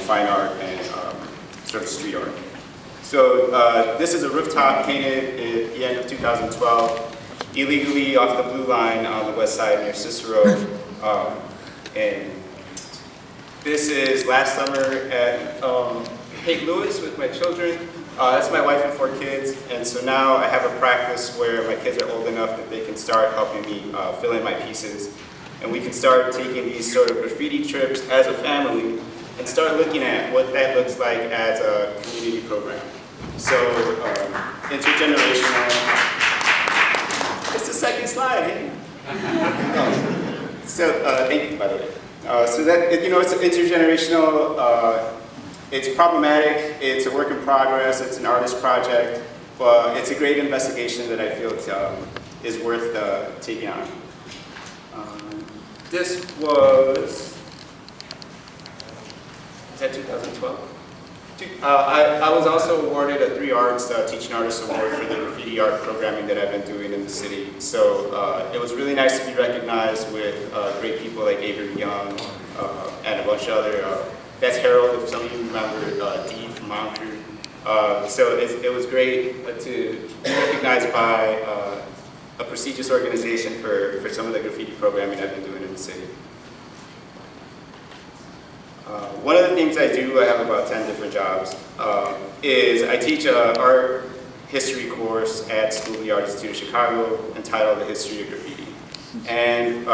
fine art and sort of street art. So this is a rooftop painted at the end of 2012, illegally off the Blue Line on the west side near Cicero. And this is last summer at St. Louis with my children. That's my wife and 4 kids, and so now I have a practice where my kids are old enough that they can start helping me fill in my pieces, and we can start taking these sort of graffiti trips as a family and start looking at what that looks like as a community program. So intergenerational. It's the second slide, hey? So thank you, by the way. So that it's intergenerational. It's problematic, it's a work in progress, it's an artist project, but it's a great investigation that I feel is worth taking on. This was, is that 2012? I was also awarded a 3 Arts Teaching Artist Award for the graffiti art programming that I've been doing in the city. So it was really nice to be recognized with great people like Avery Young and a bunch of other that's Harold, if some of you remember, Dee from Mom Crew. So it was great to be recognized by a prestigious organization for some of the graffiti programming I've been doing in the city. One of the things I do, I have about 10 different jobs, is I teach an art history course at School of the Art Institute of Chicago entitled The History of Graffiti. And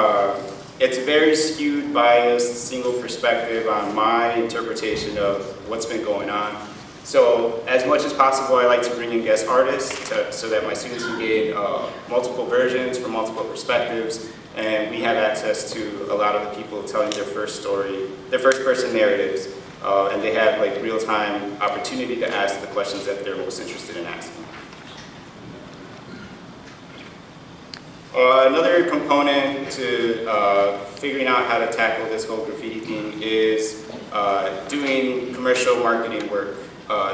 it's a very skewed, biased, single perspective on my interpretation of what's been going on. So as much as possible, I like to bring in guest artists so that my students can get multiple versions from multiple perspectives, and we have access to a lot of the people telling their first story, their first person narratives, and they have like real-time opportunity to ask the questions that they're most interested in asking. Another component to figuring out how to tackle this whole graffiti thing is doing commercial marketing work.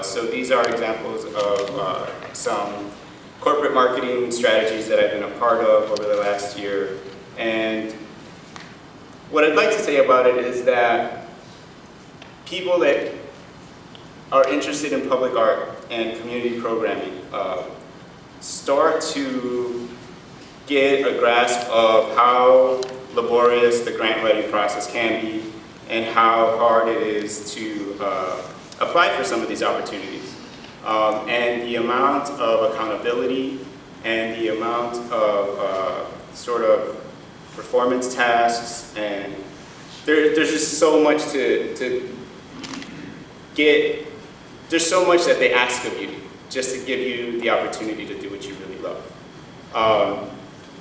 So these are examples of some corporate marketing strategies that I've been a part of over the last year. And what I'd like to say about it is that people that are interested in public art and community programming start to get a grasp of how laborious the grant writing process can be and how hard it is to apply for some of these opportunities. And the amount of accountability and the amount of sort of performance tasks, and there's just so much to get, there's so much that they ask of you just to give you the opportunity to do what you really love.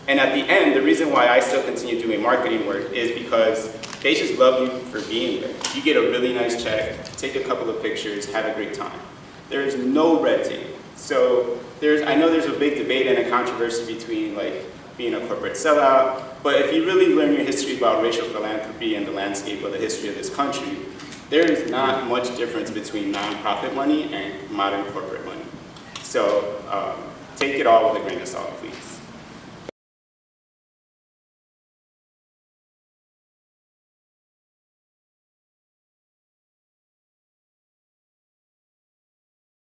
And at the end, the reason why I still continue doing marketing work is because they just love you for being there. You get a really nice check, take a couple of pictures, have a great time. There is no red tape. So I know there's a big debate and a controversy between like being a corporate sellout, but if you really learn your history about racial philanthropy and the landscape of the history of this country, there is not much difference between nonprofit money and modern corporate money. So take it all with a grain of salt, please.